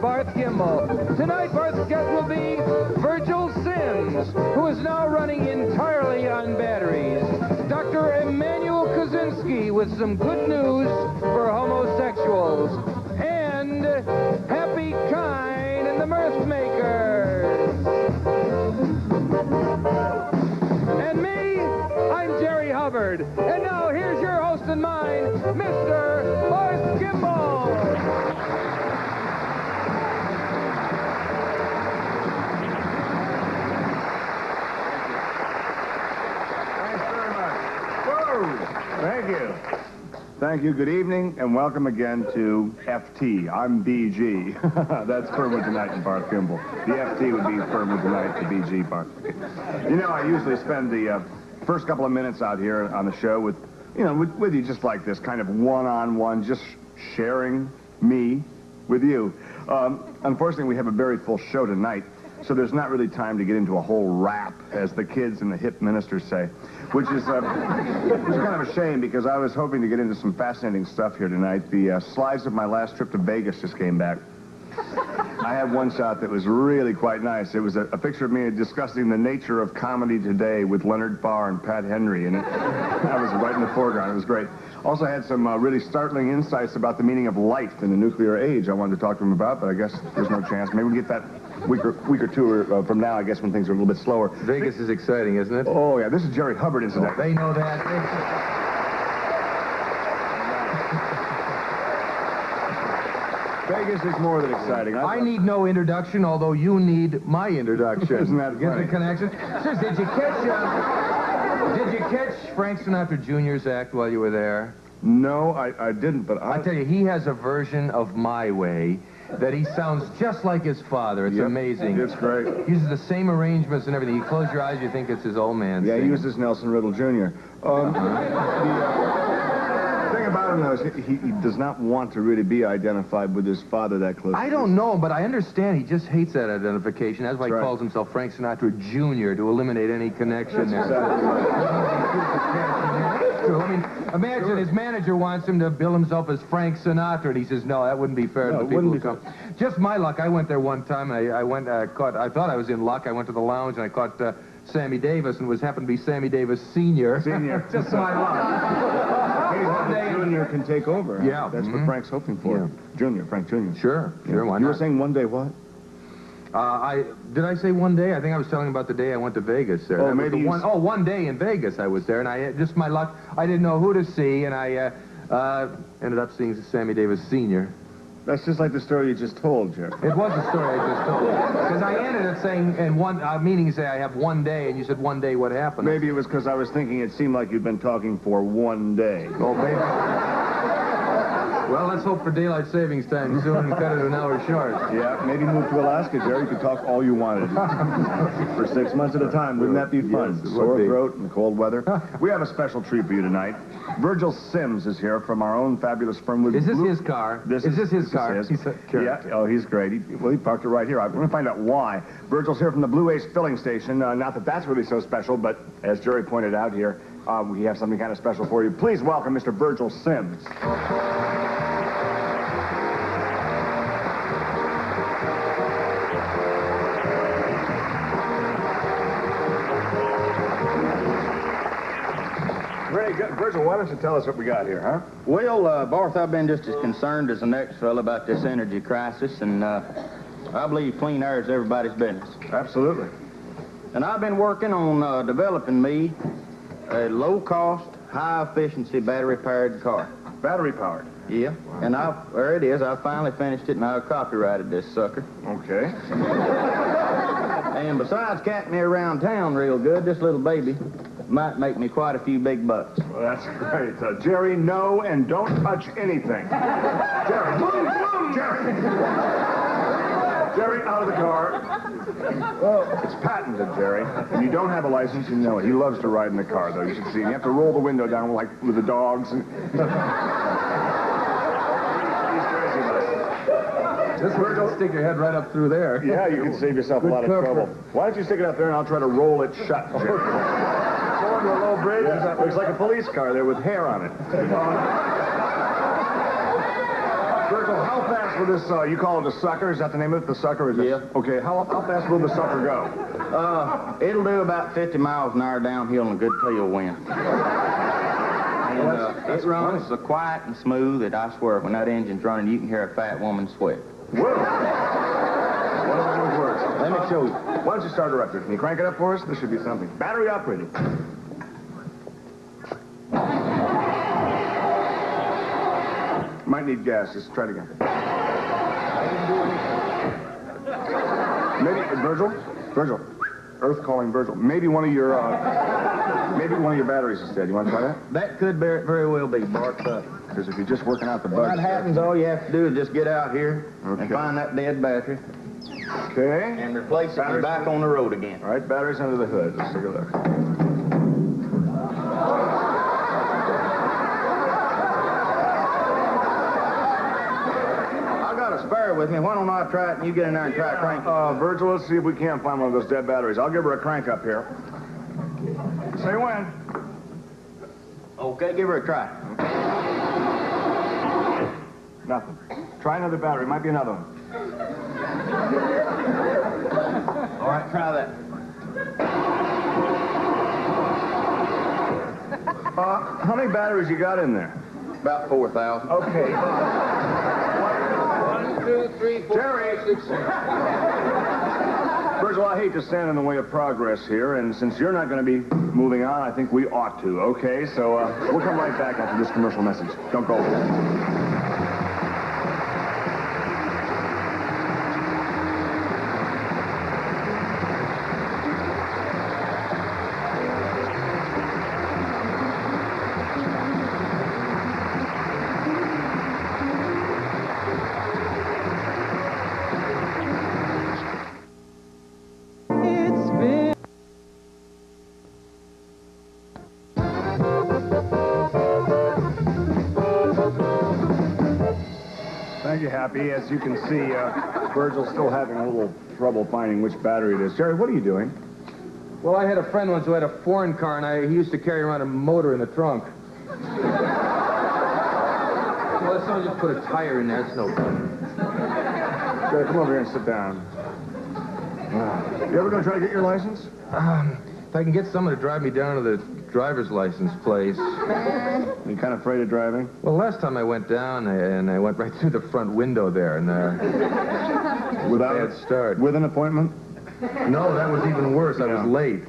Barth Kimball. Tonight, Barth's guest will be Virgil Sims, who is now running entirely on batteries. Dr. Emmanuel Kaczynski with some good news for homosexuals. And Happy Kind and the Mirth Makers. And me, I'm Jerry Hubbard. And now here's your host and mine, Mr. Barth Kimball. Thank you. Thank you. Good evening, and welcome again to FT. I'm BG. That's Fernwood Tonight and Barth Kimball. The FT would be Fernwood Tonight, the BG part. You know, I usually spend the first couple of minutes out here on the show with you just like this, kind of one-on-one, just sharing me with you. Unfortunately, we have a very full show tonight, so there's not really time to get into a whole rap, as the kids and the hip ministers say, which is kind of a shame, because I was hoping to get into some fascinating stuff here tonight. The slides of my last trip to Vegas just came back. I had one shot that was really quite nice. It was a picture of me discussing the nature of comedy today with Leonard Barr and Pat Henry, and I was right in the foreground. It was great. Also had some really startling insights about the meaning of life in the nuclear age I wanted to talk to him about, but I guess there's no chance. Maybe we'll get that week or two from now, I guess, when things are a little bit slower. Vegas is exciting, isn't it? Oh, yeah. This is Jerry Hubbard, isn't it? They know that. Vegas is more than exciting. I need no introduction, although you need my introduction. Isn't that Get funny? the connection? Sir, did you catch Frank Sinatra Jr.'s act while you were there? No, I didn't, but I tell you, he has a version of My Way that he sounds just like his father. It's amazing. It's great. He uses the same arrangements and everything. You close your eyes, you think it's his old man Yeah, singing. he uses Nelson Riddle Jr. The thing about him, though, is he does not want to really be identified with his father that close. I don't know, but I understand he just hates that identification. That's why he calls himself Frank Sinatra Jr. to eliminate any connection there. I mean, imagine his manager wants him to bill himself as Frank Sinatra, and he says, no, that wouldn't be fair to the people who come. Just my luck. I went there one time, and I thought I was in luck. I went to the lounge, and I caught Sammy Davis, and it happened to be Sammy Davis Sr. Senior. Just my luck. Junior can take over. Yeah. That's what Frank's hoping for. Yeah. Junior, Frank Jr. Sure, why not? You were saying one day what? Did I say one day? I think I was telling about the day I went to Vegas there. Oh, maybe one day in Vegas I was there, and I just my luck. I didn't know who to see, and I ended up seeing Sammy Davis Sr. That's just like the story you just told, Jeff. It was the story I just told. Because I ended up saying, meaning you say I have one day, and you said one day what happened. Maybe it was because I was thinking it seemed like you'd been talking for one day. Oh, maybe. Well, let's hope for daylight savings time soon and cut it an hour short. Yeah, maybe move to Alaska, Jerry. You could talk all you wanted. For 6 months at a time. Wouldn't that be fun? Yes, Sore throat and cold weather. We have a special treat for you tonight. Virgil Sims is here from our own fabulous Fernwood. Is this his car? Is this his car? Yeah. Oh, he's great. He parked it right here. I'm going to find out why. Virgil's here from the Blue Ace filling station. Not that that's really so special, but as Jerry pointed out here, we have something kind of special for you. Please welcome Mr. Virgil Sims. Very good. Virgil, why don't you tell us what we got here, huh? Well, Barth, I've been just as concerned as the next fellow about this energy crisis, and I believe clean air is everybody's business. Absolutely. And I've been working on developing me a low-cost, high-efficiency battery-powered car. Battery-powered? Yeah. Wow. And there it is. I finally finished it, and I copyrighted this sucker. Okay. And besides catting me around town real good, this little baby might make me quite a few big bucks. Well, that's great. Jerry, no, and don't touch anything. Jerry, move, Jerry. Jerry, out of the car. Well, it's patented, Jerry. And you don't have a license, you know it. He loves to ride in the car, though. You should see him. You have to roll the window down like with the dogs. And... He's crazy about it. Just Virgil, stick your head right up through there. Yeah, you can save yourself a lot of trouble. Why don't you stick it up there and I'll try to roll it shut, Jerry. Going to a low bridge? Yeah. Looks like a police car there with hair on it. Virgil, how fast will this, you call it a sucker? Is that the name of it, the sucker? Is it? Yeah. Okay, how fast will the sucker go? It'll do about 50 miles an hour downhill in a good tailwind. And it runs so quiet and smooth that I swear, when that engine's running, you can hear a fat woman sweat. Whoa! What are those words? Let me show you. Why don't you start her up here? Can you crank it up for us? This should be something. Battery operated. Might need gas. Just try it again. Maybe Virgil. Earth calling Virgil. Maybe one of your batteries is dead. You want to try that? That could very well be, Bart. Because if you're just working out the When bugs. that happens, all you have to do is just get out here and find that dead battery Okay. and replace it and be back on the road again. All right, batteries under the hood. Let's take a look. I got a spare with me. Why don't I try it and you get in there and try to crank it? Virgil, let's see if we can't find one of those dead batteries. I'll give her a crank up here. Say when. Okay, give her a try. Nothing. Try another battery. Might be another one. All right, try that. How many batteries you got in there? About 4,000. Okay. 1, 2, 3, 4, Jerry. 5, 6, 7. Virgil, I hate to stand in the way of progress here, and since you're not going to be moving on, I think we ought to, okay? So we'll come right back after this commercial message. Don't go. Thank you, Happy. As you can see, Virgil's still having a little trouble finding which battery it is. Jerry, what are you doing? Well, I had a friend once who had a foreign car, and he used to carry around a motor in the trunk. Well, someone just put a tire in there. It's no good. Jerry, come over here and sit down. You ever going to try to get your license? If I can get someone to drive me down to the driver's license place. Are you kind of afraid of driving? Well, last time I went down, and I went right through the front window there, and Without bad start. With an appointment? No, that was even worse. I was late.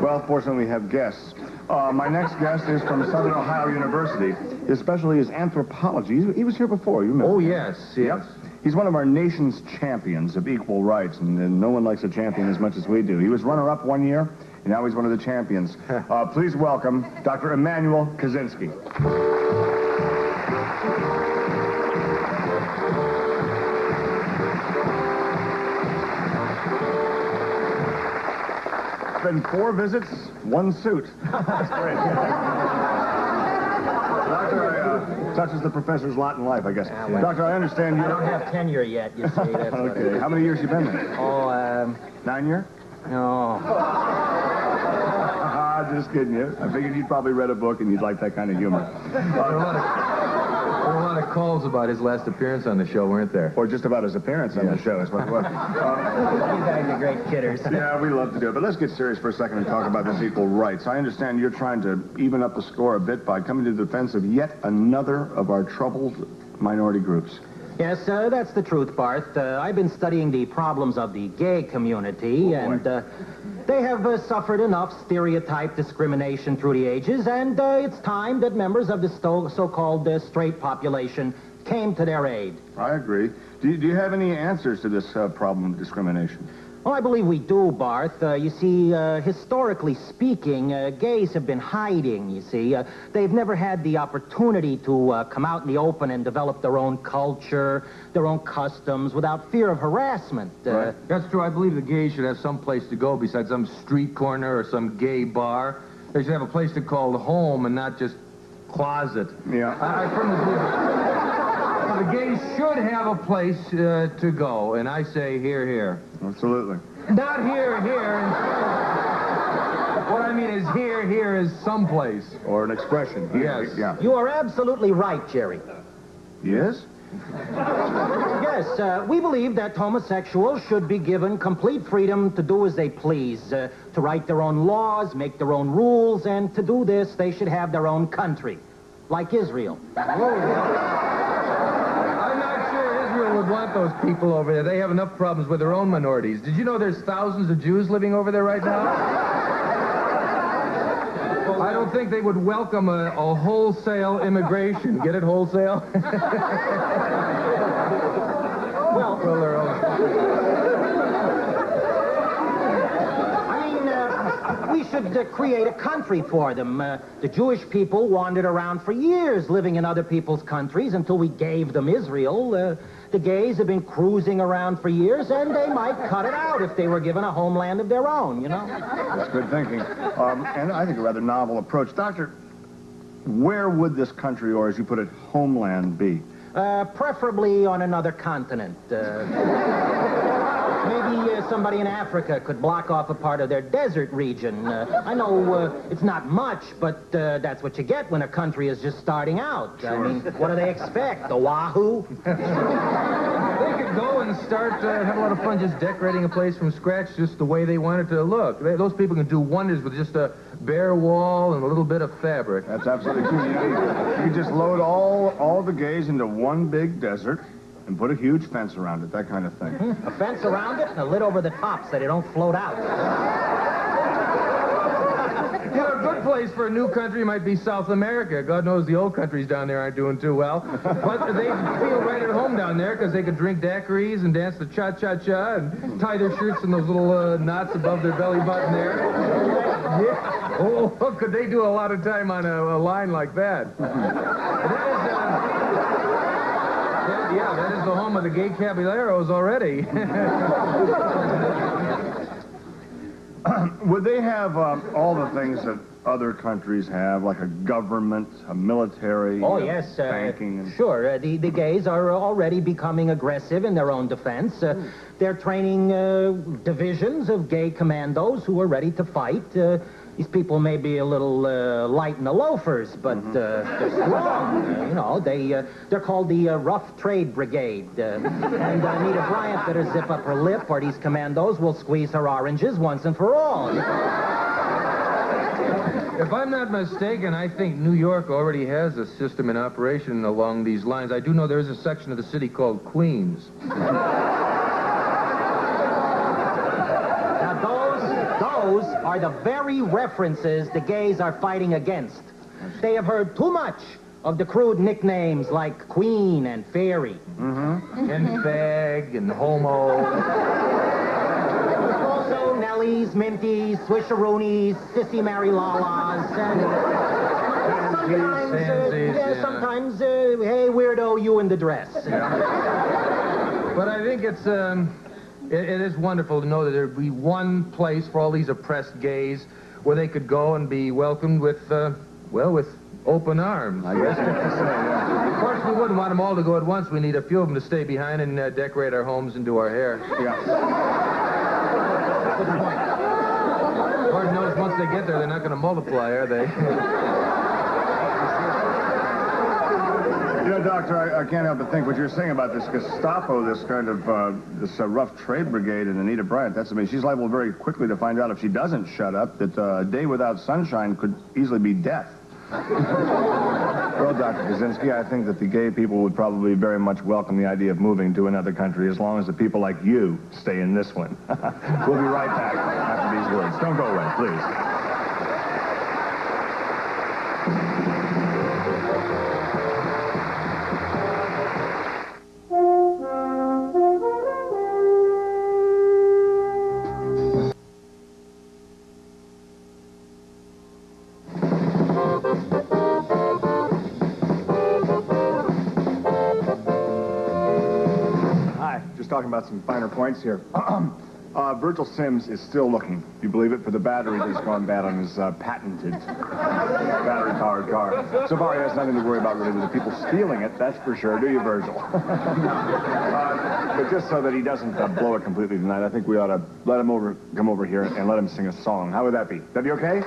Well, fortunately, we have guests. My next guest is from Southern Ohio University. His specialty is anthropology. He was here before, you remember? Oh, yes. Yep. He's one of our nation's champions of equal rights, and no one likes a champion as much as we do. He was runner-up one year, and now he's one of the champions. Please welcome Dr. Emmanuel Kaczynski. It's been 4 visits, 1 suit. That's great. Doctor, touches the professor's lot in life, I guess. Doctor, I understand you... I don't have tenure yet, you see. That's what it Okay. is. How many years you been there? Oh, 9 years? no. Just kidding you. I figured you'd probably read a book and you'd like that kind of humor. There were a lot of calls about his last appearance on the show, weren't there? Or just about his appearance on the show is what it was. You guys are great kidders. Yeah, we love to do it. But let's get serious for a second and talk about this equal rights. I understand you're trying to even up the score a bit by coming to the defense of yet another of our troubled minority groups. Yes, that's the truth, Barth. I've been studying the problems of the gay community, and they have suffered enough stereotype discrimination through the ages, and it's time that members of the so-called straight population came to their aid. I agree. Do you have any answers to this problem of discrimination? Well, I believe we do, Barth. You see, historically speaking, gays have been hiding, you see. They've never had the opportunity to come out in the open and develop their own culture, their own customs, without fear of harassment. Right. That's true. I believe the gays should have some place to go besides some street corner or some gay bar. They should have a place to call home and not just closet. Yeah. I firmly believe the gays should have a place to go, and I say here. Absolutely. Not here. What I mean is here is someplace. Or an expression. Yes. Yeah. You are absolutely right, Jerry. Yes? Yes, we believe that homosexuals should be given complete freedom to do as they please, to write their own laws, make their own rules, and to do this, they should have their own country, like Israel. I'm not sure Israel would want those people over there. They have enough problems with their own minorities. Did you know there's thousands of Jews living over there right now? I don't think they would welcome a wholesale immigration. Get it, wholesale? Well, their own. I mean, we should create a country for them. The Jewish people wandered around for years living in other people's countries until we gave them Israel. The gays have been cruising around for years, and they might cut it out if they were given a homeland of their own, you know? That's good thinking. And I think a rather novel approach. Doctor, where would this country, or as you put it, homeland be? Preferably on another continent. Maybe somebody in Africa could block off a part of their desert region. I know it's not much, but that's what you get when a country is just starting out. Sure. I mean, what do they expect? The wahoo? They could go and start, have a lot of fun just decorating a place from scratch just the way they want it to look. Those people can do wonders with just a bare wall and a little bit of fabric. That's absolutely true. You know, you could just load all the gays into one big desert and put a huge fence around it, that kind of thing. A fence around it and a lid over the top so they don't float out. You know, a good place for a new country might be South America. God knows the old countries down there aren't doing too well. But they feel right at home down there because they could drink daiquiris and dance the cha-cha-cha and tie their shirts in those little knots above their belly button there. Yeah. Oh, could they do a lot of time on a line like that? That is the home of the gay caballeros already. Would they have all the things that other countries have, like a government, a military, yes, banking? And... Sure. The gays are already becoming aggressive in their own defense. They're training divisions of gay commandos who are ready to fight. These people may be a little light in the loafers, but they're strong. You know, they're called the Rough Trade Brigade. And Anita Bryant better zip up her lip, or these commandos will squeeze her oranges once and for all. If I'm not mistaken, I think New York already has a system in operation along these lines. I do know there's a section of the city called Queens. Those are the very references the gays are fighting against. They have heard too much of the crude nicknames like Queen and Fairy. And fag and homo. Also Nellies, Minties, Swisheroonies, Sissy Mary Lalas, and sometimes, hey, weirdo, you in the dress. But I think it's... It is wonderful to know that there would be one place for all these oppressed gays where they could go and be welcomed with, with open arms, I guess. Of course, we wouldn't want them all to go at once. We need a few of them to stay behind and decorate our homes and do our hair. Yeah. Good point. Lord knows once they get there, they're not going to multiply, are they? You know, Doctor, I can't help but think what you're saying about this Gestapo, this kind of, this Rough Trade Brigade and Anita Bryant, that's amazing. She's liable very quickly to find out if she doesn't shut up that a day without sunshine could easily be death. Well, Dr. Kaczynski, I think that the gay people would probably very much welcome the idea of moving to another country as long as the people like you stay in this one. We'll be right back after these words. Don't go away, please. Talking about some finer points here. Virgil Sims is still looking, you believe it, for the battery that's gone bad on his patented battery-powered car. So far, he has nothing to worry about really with the people stealing it, that's for sure. Do you, Virgil? But just so that he doesn't blow it completely tonight, I think we ought to let him come over here and let him sing a song. How would that be? Would that be okay?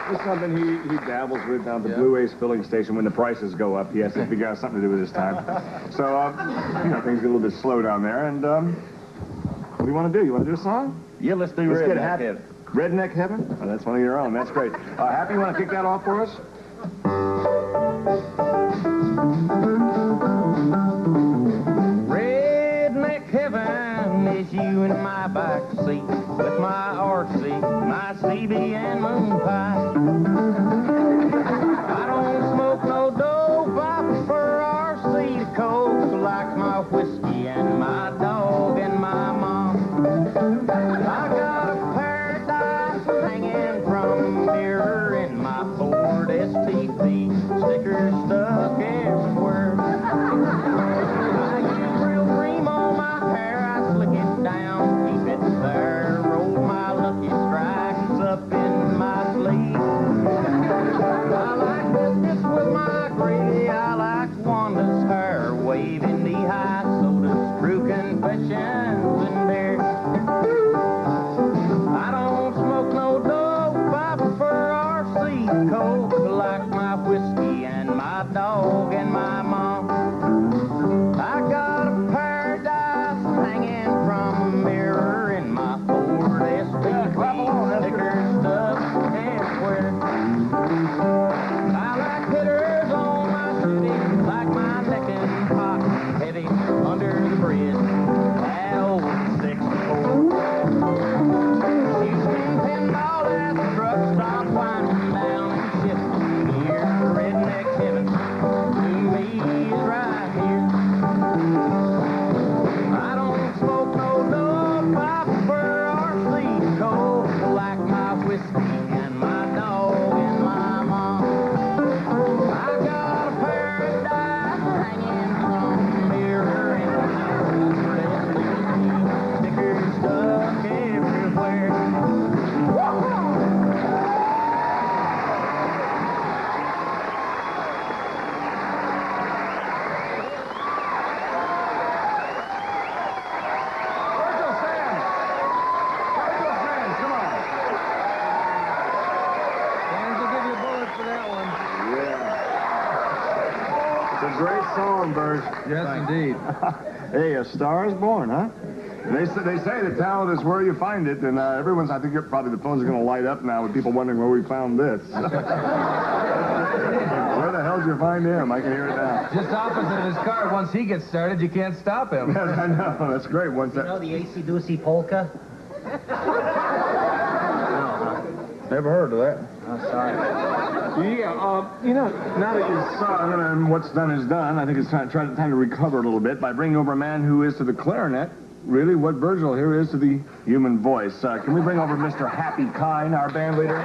This is something he dabbles with down at the Blue Ace filling station. When the prices go up, he has to figure out something to do with his time. So, things get a little bit slow down there. And what do you want to do? You want to do a song? Yeah, let's do Let's get Redneck Happy. Heaven. Redneck Heaven? Oh, that's one of your own. That's great. Happy, you want to kick that off for us? Redneck Heaven is you in my back seat with my RC, my CB, and moon pie. I don't smoke no dope, I prefer RC to Coke, like my whiskey and my dog and my mom. I got a paradise hanging from a mirror in my Ford STP, stickers stuck everywhere. I use real cream on my hair, I slick it down, keep it there, roll my lucky strikes up in my sleeve. I like biscuits with my gravy, I like Wanda's hair, waving knee-high sodas, true confessions in there. I don't smoke no dope, I prefer RC Coke, like my whiskey and my dog and my mom. I got a paradise hanging from a mirror in my Ford STP, stickers stuck everywhere. I like hitters on my city, like my neck and pocket heavy under the bridge, that old 64. Houston pinball at the truck stop, winding down and shifting here. Redneck Heaven to me is right here. I don't smoke no dope, I prefer RC Coke, like my whiskey and my dog and my mom. I got a paradise hanging from a mirror in my Ford STP, stickers stuck everywhere. Virgil Sands! Virgil Sands, come on. Sands will give you a bullet for that one. Yeah. It's a great song, Bert. Yes, indeed. Hey, A Star is Born, huh? They say the talent is where you find it, and I think probably the phones are going to light up now with people wondering where we found this. Where the hell did you find him? I can hear it now. Just opposite of his car. Once he gets started, you can't stop him. Yes, I know. That's great. Once You know that... the AC-doocy polka? Never heard of that. Oh, sorry. Yeah, now that you saw and what's done is done, I think it's time to recover a little bit by bringing over a man who is to the clarinet really what Virgil here is to the human voice. Can we bring over Mr. Happy Kine, our band leader?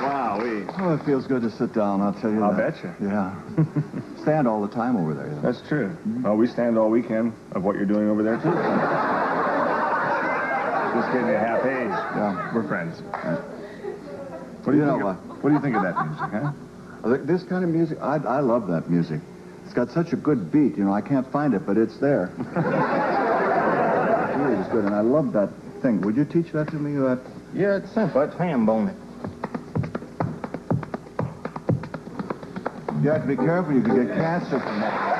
Wowee. Oh, it feels good to sit down, I'll tell you I'll that. bet you. Yeah. Stand all the time over there. You know. That's true. Well, we stand all weekend of what you're doing over there, too. Just gave me a half age. Yeah. We're friends. What do you think? What do you think of that music, huh? This kind of music, I love that music. It's got such a good beat, I can't find it, but it's there. It really is good, and I love that thing. Would you teach that to me? Yeah, it's simple. It's Hamboning. You have to be careful. You could get cancer from that.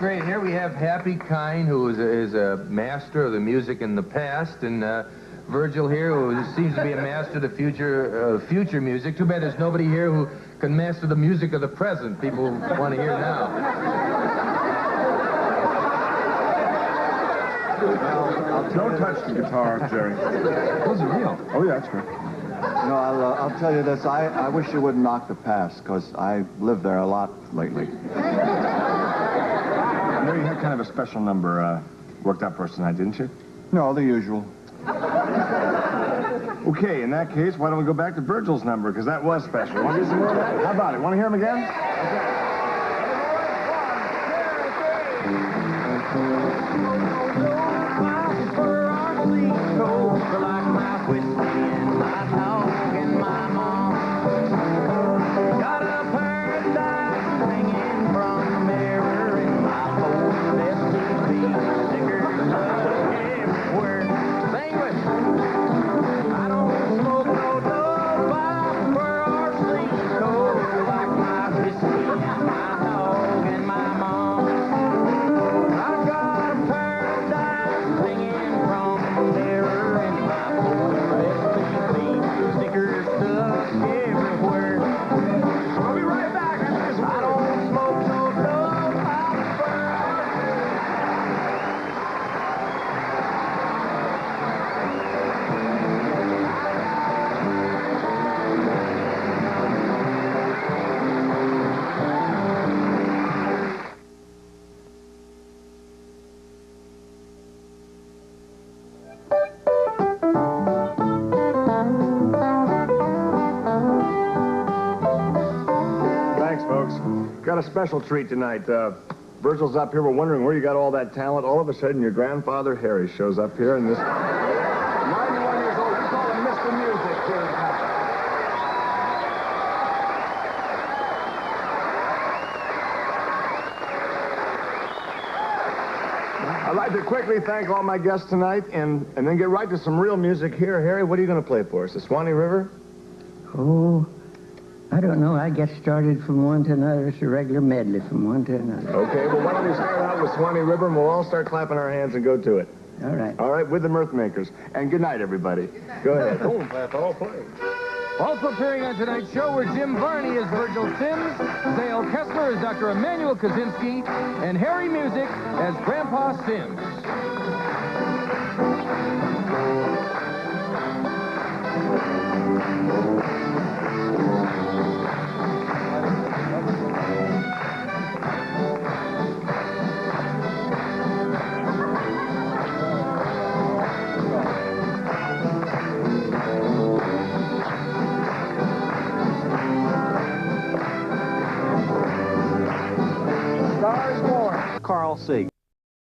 Great. Here we have Happy Kine, who is a master of the music in the past, and Virgil here, who seems to be a master of the future music. Too bad there's nobody here who can master the music of the present. People want to hear now. Don't touch the guitar, Jerry. Those are real. Oh, yeah, that's good. I'll tell you this. I wish you wouldn't knock the past, because I lived there a lot lately. I know you had kind of a special number worked out for us tonight, didn't you? No, the usual. Okay, in that case, why don't we go back to Virgil's number, because that was special. Want to do some more of that? How about it? Want to hear him again? Got a got a special treat tonight. Virgil's up here. We're wondering where you got all that talent. All of a sudden, your grandfather, Harry, shows up here, and this 91 years old, we call him Mr. Music here in town. I'd like to quickly thank all my guests tonight and then get right to some real music here. Harry, what are you going to play for us? The Swanee River? Oh, I don't know. I get started from one to another. It's a regular medley from one to another. Okay, well, why don't we start out with Swanee River, and we'll all start clapping our hands and go to it. All right. All right, with the Mirth Makers. And good night, everybody. Go ahead. I'll play. Also appearing on tonight's show were Jim Varney as Virgil Sims, Dale Kessler as Dr. Emmanuel Kaczynski, and Harry Music as Grandpa Sims. Carl C.